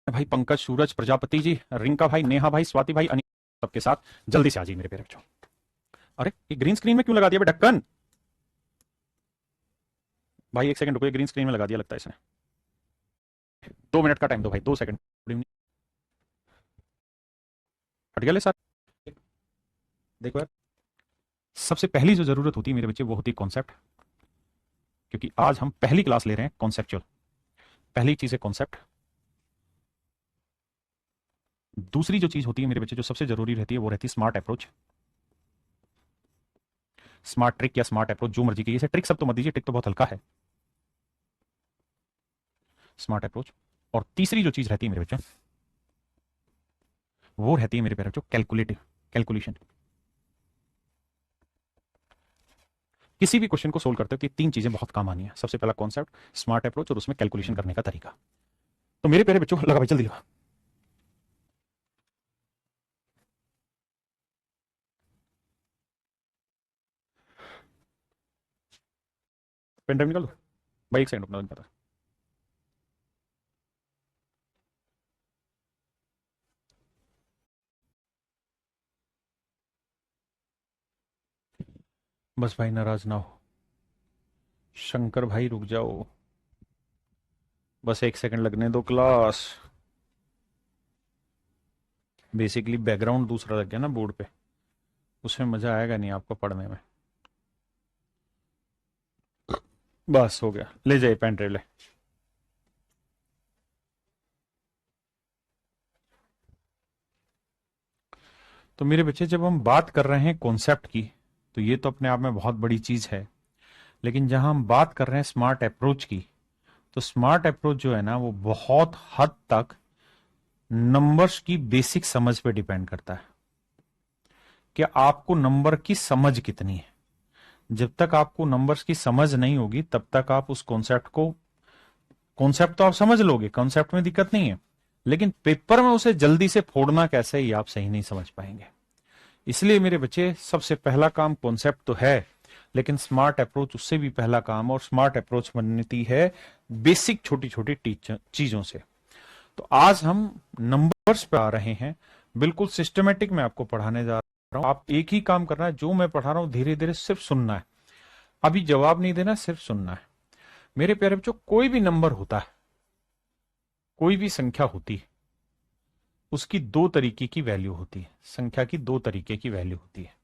भाई पंकज, सूरज, प्रजापति जी, रिंका भाई, नेहा भाई, स्वाति भाई, अनिल, सबके साथ जल्दी से आ जाइए मेरे प्यारे बच्चों। अरे ये ग्रीन स्क्रीन में क्यों लगा दिया बे ढक्कन? भाई एक सेकंड रुको, ये ग्रीन स्क्रीन में लगा दिया लगता है इसने। 2 मिनट का टाइम दो भाई, 2 सेकंड। हट गया ले सर। देखो यार, सबसे पहली जो जरूरत होती है मेरे बच्चे वो होती है कॉन्सेप्ट। क्योंकि आज हम पहली क्लास ले रहे हैं कॉन्सेप्चुअल। पहली चीज है कॉन्सेप्ट। दूसरी जो चीज होती है मेरे बच्चे जो सबसे जरूरी रहती है वो रहती है स्मार्ट अप्रोच। स्मार्ट ट्रिक या स्मार्ट अप्रोच, जो मर्जी कीजिए। ट्रिक सब तो मत दीजिए, ट्रिक तो बहुत हल्का है। Smart approach. और तीसरी जो चीज रहती है मेरे बच्चे वो रहती है मेरे प्यारे बच्चों कैलकुलेटिव, कैलकुलेशन। किसी भी क्वेश्चन को सोल्व करते हो तो ये 3 चीजें बहुत काम आनी है। सबसे पहला कॉन्सेप्ट, स्मार्ट अप्रोच और उसमें कैलकुलेशन करने का तरीका। तो मेरे प्यारे बच्चों लगा भाई, जल्दी लगा। पेन ड्राइव निकाल दो भाई, एक सेकंड रुकना। बस भाई नाराज ना हो। शंकर भाई रुक जाओ, बस एक सेकंड लगने दो क्लास। बेसिकली बैकग्राउंड दूसरा लग गया ना बोर्ड पे, उसमें मजा आएगा नहीं आपको पढ़ने में। बस हो गया, ले जाइए पेन ड्राइव ले। तो मेरे बच्चे जब हम बात कर रहे हैं कॉन्सेप्ट की तो ये तो अपने आप में बहुत बड़ी चीज है। लेकिन जहां हम बात कर रहे हैं स्मार्ट अप्रोच की, तो स्मार्ट अप्रोच जो है ना वो बहुत हद तक नंबर्स की बेसिक समझ पे डिपेंड करता है कि आपको नंबर की समझ कितनी है। जब तक आपको नंबर्स की समझ नहीं होगी तब तक आप उस कॉन्सेप्ट तो आप समझ लोगे, कॉन्सेप्ट में दिक्कत नहीं है, लेकिन पेपर में उसे जल्दी से फोड़ना कैसे ये आप सही नहीं समझ पाएंगे। इसलिए मेरे बच्चे सबसे पहला काम कॉन्सेप्ट तो है, लेकिन स्मार्ट अप्रोच उससे भी पहला काम। और स्मार्ट अप्रोच बनती है बेसिक छोटी छोटी चीजों से। तो आज हम नंबर्स पे आ रहे हैं, बिल्कुल सिस्टमेटिक में आपको पढ़ाने जा रहा हूं। आप एक ही काम करना है, जो मैं पढ़ा रहा हूं धीरे धीरे सिर्फ सुनना है। अभी जवाब नहीं देना, सिर्फ सुनना है। मेरे प्यारे बच्चों, कोई भी नंबर होता है, कोई भी संख्या होती है, उसकी 2 तरीके की वैल्यू होती है। संख्या की 2 तरीके की वैल्यू होती है।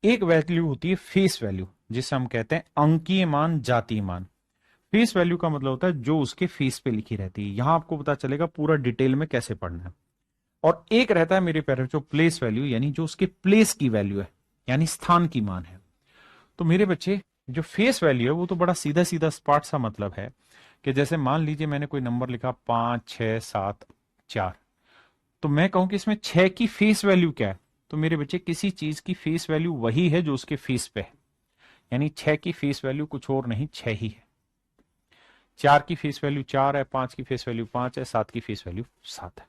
एक वैल्यू होती है फेस वैल्यू, जिसे हम कहते हैं अंकीय मान, जातीय मान। फेस वैल्यू का मतलब होता है जो उसके फेस पे लिखी रहती है। यहां आपको पता चलेगा पूरा डिटेल में कैसे पढ़ना है। और एक रहता है मेरे प्यारे बच्चों प्लेस वैल्यू, यानी जो उसके प्लेस की वैल्यू है, यानी स्थान की मान है। तो मेरे बच्चे, जो फेस वैल्यू है वो तो बड़ा सीधा सीधा स्पॉट सा मतलब है कि जैसे मान लीजिए मैंने कोई नंबर लिखा 5, 6, 7, 4, तो मैं कहूं कि इसमें 6 की फेस वैल्यू क्या है। तो मेरे बच्चे, किसी चीज की फेस वैल्यू वही है जो उसके फेस पे है, यानी 6 की फेस वैल्यू कुछ और नहीं, 6 ही है। 4 की फेस वैल्यू 4 है, 5 की फेस वैल्यू 5 है, 7 की फेस वैल्यू 7 है।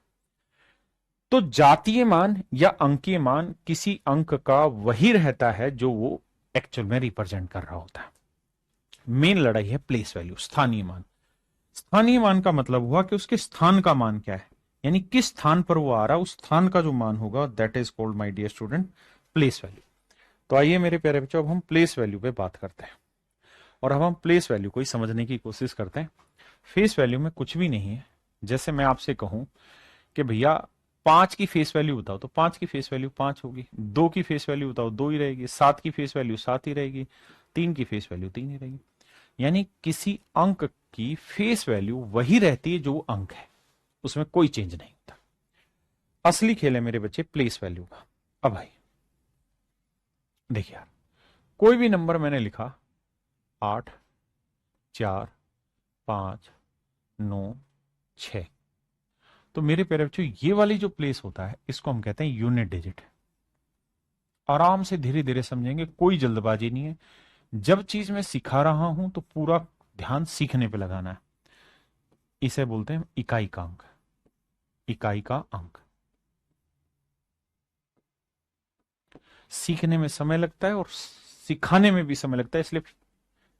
तो जातीय मान या अंकीय मान किसी अंक का वही रहता है जो वो एक्चुअल में रिप्रेजेंट कर रहा होता है। मेन लड़ाई है प्लेस वैल्यू, स्थानीय मान। स्थानीय मान का मतलब हुआ कि उसके स्थान का मान क्या है, यानी किस स्थान पर वो आ रहा है, उस स्थान का जो मान होगा that is called my dear student place value. तो आइए मेरे प्यारे बच्चों, अब हम प्लेस वैल्यू पे बात करते हैं। और अब हम प्लेस वैल्यू को ही समझने की कोशिश करते हैं। फेस वैल्यू में कुछ भी नहीं है। जैसे मैं आपसे कहूं कि भैया 5 की फेस वैल्यू बताओ, तो 5 की फेस वैल्यू 5 होगी। 2 की फेस वैल्यू बताओ, 2 ही रहेगी। 7 की फेस वैल्यू 7 ही रहेगी। 3 की फेस वैल्यू 3 ही रहेगी। यानी किसी अंक की फेस वैल्यू वही रहती है जो वो अंक है, उसमें कोई चेंज नहीं होता। असली खेल है मेरे बच्चे प्लेस वैल्यू का। अब भाई देखिए यार, कोई भी नंबर मैंने लिखा 8, 4, 5, 9, 6, तो मेरे प्यारे बच्चों ये वाली जो प्लेस होता है इसको हम कहते हैं यूनिट डिजिट। आराम से धीरे धीरे समझेंगे, कोई जल्दबाजी नहीं है। जब चीज मैं सिखा रहा हूं तो पूरा ध्यान सीखने पे लगाना है। इसे बोलते हैं इकाई का अंक। इकाई का अंक सीखने में समय लगता है और सिखाने में भी समय लगता है, इसलिए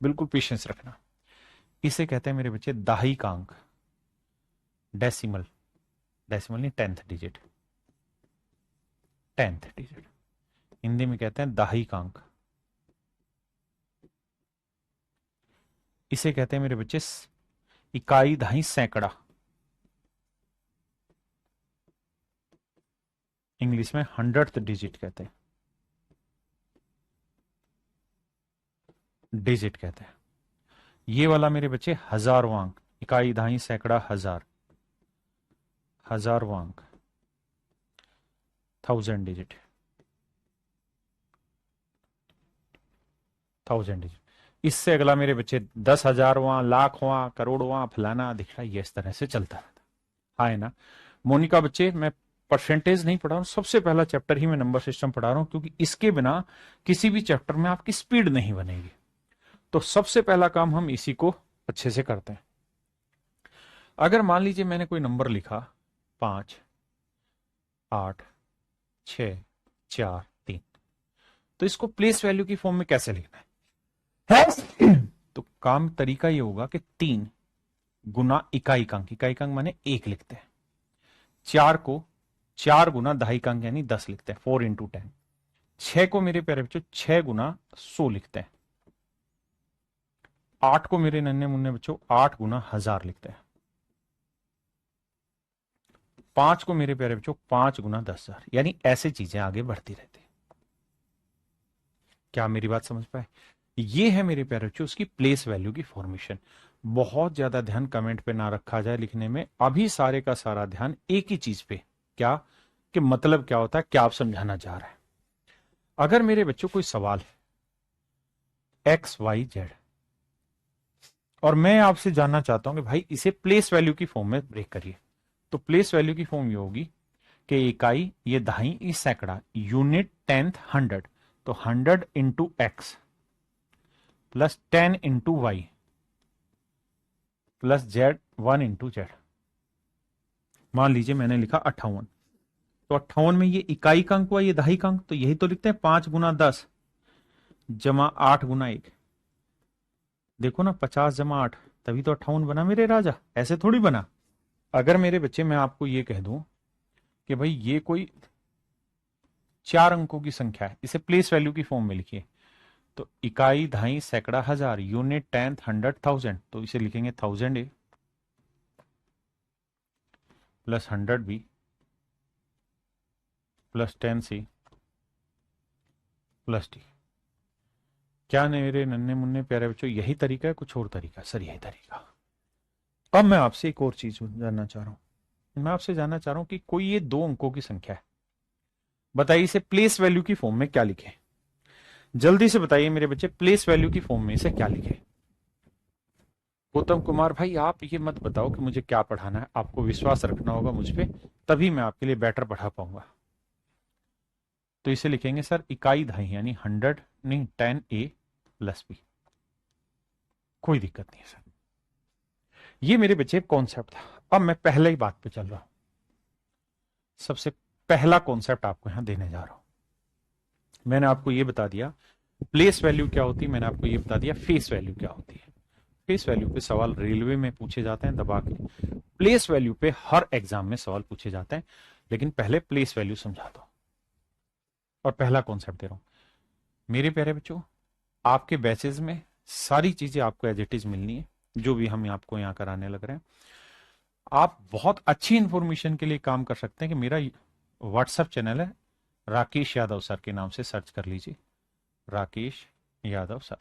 बिल्कुल पेशेंस रखना। इसे कहते हैं मेरे बच्चे दहाई का अंक, डेसिमल। डेसिमल नहीं, 10th digit, 10th digit Hindi में कहते हैं दहाई-अंक। इसे कहते हैं मेरे बच्चे इकाई, दहाई, सैकड़ा, इंग्लिश में 100th डिजिट कहते हैं, डिजिट कहते हैं। ये वाला मेरे बच्चे हजारवां अंक, इकाई, दहाई, सैकड़ा, हजार, हजारवां अंक, 1000 डिजिट, 1000 डिजिट। इससे अगला मेरे बच्चे 10,000वां, लाखवां, करोड़वां, फलाना दिख रहा है, ये इस तरह से चलता रहता है। हाँ है ना मोनिका बच्चे, मैं परसेंटेज नहीं पढ़ा रहा हूं, सबसे पहला चैप्टर ही मैं नंबर सिस्टम पढ़ा रहा हूं, क्योंकि इसके बिना किसी भी चैप्टर में आपकी स्पीड नहीं बनेगी। तो सबसे पहला काम हम इसी को अच्छे से करते हैं। अगर मान लीजिए मैंने कोई नंबर लिखा 5, 8, 6, 4, 3, तो इसको प्लेस वैल्यू की फॉर्म में कैसे लिखना है? तो काम तरीका ये होगा कि 3 गुना इकाई-अंक, इकाई-अंक माने 1 लिखते हैं। 4 को 4 गुना दहाई-अंक यानी 10 लिखते हैं, 4 इंटू 10। 6 को मेरे प्यारे बच्चों 6 गुना 100 लिखते हैं। 8 को मेरे नन्हे मुन्ने बच्चों 8 गुना 1000 लिखते हैं। 5 को मेरे प्यारे बच्चों 5 गुना 10,000, यानी ऐसे चीजें आगे बढ़ती रहती है। क्या मेरी बात समझ पाए? ये है मेरे प्यारे बच्चों उसकी प्लेस वैल्यू की फॉर्मेशन। बहुत ज्यादा ध्यान कमेंट पे ना रखा जाए लिखने में, अभी सारे का सारा ध्यान एक ही चीज पे, क्या कि मतलब क्या होता है, क्या आप समझाना चाह रहे हैं। अगर मेरे बच्चों कोई सवाल है एक्स वाई जेड, और मैं आपसे जानना चाहता हूं कि भाई इसे प्लेस वैल्यू की फॉर्म में ब्रेक करिए, तो प्लेस वैल्यू की फॉर्म ये होगी कि इकाई, ये दहाई, ये सैकड़ा, यूनिट, 10th, 100, तो 100 into X plus 10 into Y plus Z, 1 into Z. मान लीजिए मैंने लिखा 58, तो 58 में ये इकाई का अंक हुआ, ये दहाई का अंक, तो यही तो लिखते हैं 5 गुना 10 जमा 8 गुना 1। देखो ना, 50 जमा 8, तभी तो 58 बना मेरे राजा, ऐसे थोड़ी बना। अगर मेरे बच्चे मैं आपको ये कह दूं कि भाई ये कोई 4 अंकों की संख्या है, इसे प्लेस वैल्यू की फॉर्म में लिखिए, तो इकाई, दहाई, सैकड़ा, हजार, यूनिट, 10th, 100, 1000, तो इसे लिखेंगे 1000 A plus 100 B plus 10 C plus T. क्या मेरे नन्हे मुन्ने प्यारे बच्चों यही तरीका है, कुछ और तरीका? सर यही तरीका। अब मैं आपसे एक और चीज जानना चाह रहा हूं, मैं आपसे जानना चाह रहा हूं कि कोई ये 2 अंकों की संख्या है, बताइए इसे प्लेस वैल्यू की फॉर्म में क्या लिखे? जल्दी से बताइए मेरे बच्चे, प्लेस वैल्यू की फॉर्म में इसे क्या लिखे? गौतम कुमार भाई आप ये मत बताओ कि मुझे क्या पढ़ाना है, आपको विश्वास रखना होगा मुझ पे, तभी मैं आपके लिए बेटर पढ़ा पाऊंगा। तो इसे लिखेंगे सर इकाई दहाई यानी 100 नहीं 10a प्लस बी, कोई दिक्कत नहीं है सर। ये मेरे बच्चे कॉन्सेप्ट था। अब मैं पहले ही बात पे चल रहा हूं, सबसे पहला कॉन्सेप्ट आपको यहां देने जा रहा हूं। मैंने आपको ये बता दिया प्लेस वैल्यू क्या होती है, मैंने आपको ये बता दिया फेस वैल्यू क्या होती है। फेस वैल्यू पे सवाल रेलवे में पूछे जाते हैं दबा के, प्लेस वैल्यू पे हर एग्जाम में सवाल पूछे जाते हैं, लेकिन पहले प्लेस वैल्यू समझा दो। और पहला कॉन्सेप्ट दे रहा हूं मेरे प्यारे बच्चों, आपके बैचेज में सारी चीजें आपको एज इट इज मिलनी है, जो भी हम आपको यहां कराने लग रहे हैं। आप बहुत अच्छी इंफॉर्मेशन के लिए काम कर सकते हैं कि मेरा व्हाट्सएप चैनल है, राकेश यादव सर के नाम से सर्च कर लीजिए, राकेश यादव सर,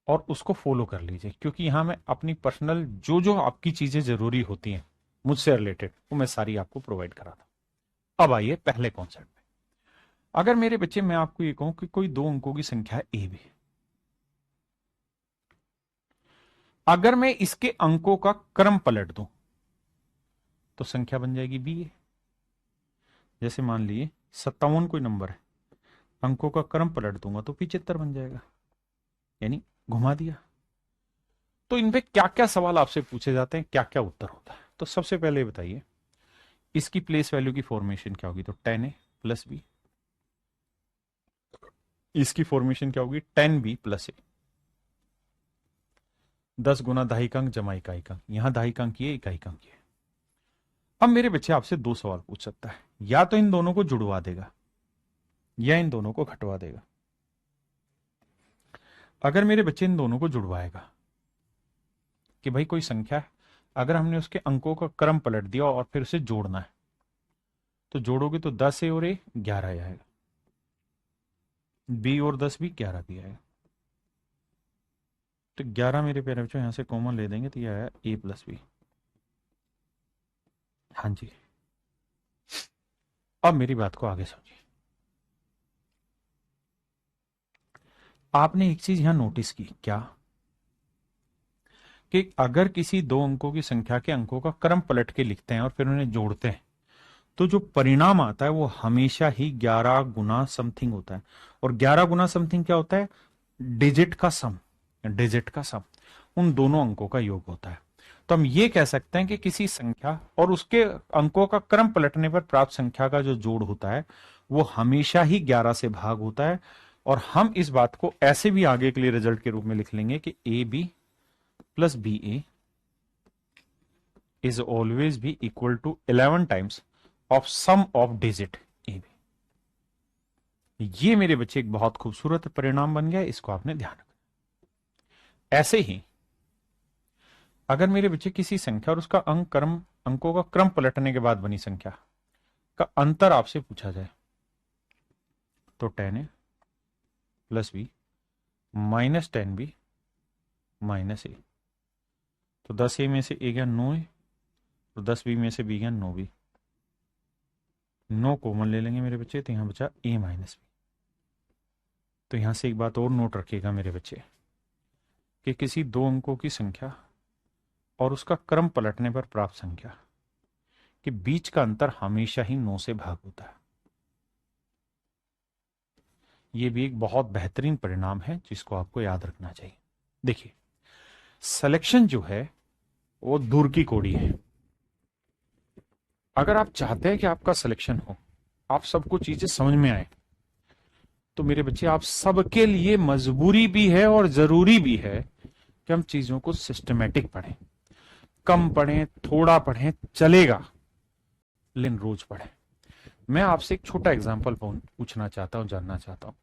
और उसको फॉलो कर लीजिए, क्योंकि यहां मैं अपनी पर्सनल जो जो आपकी चीजें जरूरी होती हैं मुझसे रिलेटेड, वो मैं सारी आपको प्रोवाइड कराता हूं। अब आइए पहले कॉन्सेप्ट में। अगर मेरे बच्चे मैं आपको ये कहूं कि कोई 2 अंकों की संख्या है ए बी, अगर मैं इसके अंकों का क्रम पलट दूं तो संख्या बन जाएगी बी ए। जैसे मान लीजिए 57 कोई नंबर है, अंकों का क्रम पलट दूंगा तो 75 बन जाएगा, यानी घुमा दिया। तो इन पे क्या क्या सवाल आपसे पूछे जाते हैं, क्या क्या उत्तर होता है? तो सबसे पहले बताइए इसकी प्लेस वैल्यू की फॉर्मेशन क्या होगी, तो 10a प्लस बी। इसकी फॉर्मेशन क्या होगी, 10b प्लस ए। 10 गुना दहाई अंक जमा इकाई अंक, यहां दहाई अंक ये, इकाई अंक ये। अब मेरे बच्चे आपसे दो सवाल पूछ सकता है, या तो इन दोनों को जुड़वा देगा या इन दोनों को घटवा देगा। अगर मेरे बच्चे इन दोनों को जुड़वाएगा कि भाई कोई संख्या है, अगर हमने उसके अंकों का क्रम पलट दिया और फिर उसे जोड़ना है, तो जोड़ोगे तो 10 और ए 11 आएगा, बी और 10 भी 11 भी आएगा। तो 11 मेरे प्यारे बच्चों यहां से कॉमन ले देंगे तो यह आया ए प्लस बी। हाँ जी, अब मेरी बात को आगे समझिए। आपने एक चीज यहां नोटिस की क्या, कि अगर किसी दो अंकों की संख्या के अंकों का क्रम पलट के लिखते हैं और फिर उन्हें जोड़ते हैं, तो जो परिणाम आता है वो हमेशा ही 11 गुना समथिंग होता है। और 11 गुना समथिंग क्या होता है? डिजिट का सम, डिजिट का सम उन दोनों अंकों का योग होता है। तो हम ये कह सकते हैं कि किसी संख्या और उसके अंकों का क्रम पलटने पर प्राप्त संख्या का जो जोड़ होता है वो हमेशा ही 11 से भाग होता है। और हम इस बात को ऐसे भी आगे के लिए रिजल्ट के रूप में लिख लेंगे कि A B plus B A is always be equal to 11 times of sum of digit A B. ये मेरे बच्चे एक बहुत खूबसूरत परिणाम बन गया, इसको आपने ध्यान रखना। ऐसे ही अगर मेरे बच्चे किसी संख्या और उसका अंकों का क्रम पलटने के बाद बनी संख्या का अंतर आपसे पूछा जाए, तो 10a plus B minus 10b minus A, तो 10a में से ए गया 9a, तो 10b में से बी गया 9b। 9 कॉमन ले लेंगे मेरे बच्चे, तो यहां बचा a माइनस बी। तो यहां से एक बात और नोट रखिएगा मेरे बच्चे, कि किसी दो अंकों की संख्या और उसका क्रम पलटने पर प्राप्त संख्या के बीच का अंतर हमेशा ही 9 से भाग होता है। यह भी एक बहुत बेहतरीन परिणाम है जिसको आपको याद रखना चाहिए। देखिए, सिलेक्शन जो है वो दूर की कौड़ी है। अगर आप चाहते हैं कि आपका सिलेक्शन हो, आप सबको चीजें समझ में आए, तो मेरे बच्चे आप सबके लिए मजबूरी भी है और जरूरी भी है कि हम चीजों को सिस्टमेटिक पढ़ें। कम पढ़ें, थोड़ा पढ़ें, चलेगा, लेकिन रोज पढ़ें। मैं आपसे एक छोटा एग्जांपल पूछना चाहता हूं, जानना चाहता हूं।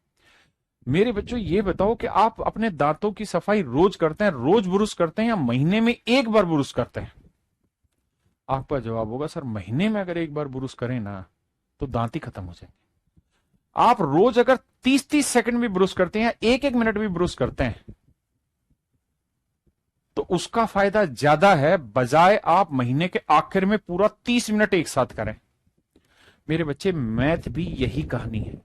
मेरे बच्चों ये बताओ कि आप अपने दांतों की सफाई रोज करते हैं, रोज ब्रुश करते हैं, या महीने में एक बार ब्रुश करते हैं? आपका जवाब होगा सर महीने में अगर एक बार ब्रुश करें ना तो दांत ही खत्म हो जाएंगे। आप रोज अगर 30-30 सेकंड भी ब्रुश करते हैं या 1-1 मिनट भी ब्रुश करते हैं तो उसका फायदा ज्यादा है, बजाय आप महीने के आखिर में पूरा 30 मिनट एक साथ करें। मेरे बच्चे मैथ भी यही कहानी है,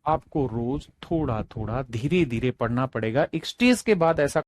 आपको रोज थोड़ा थोड़ा धीरे धीरे पढ़ना पड़ेगा। एक स्टेज के बाद ऐसा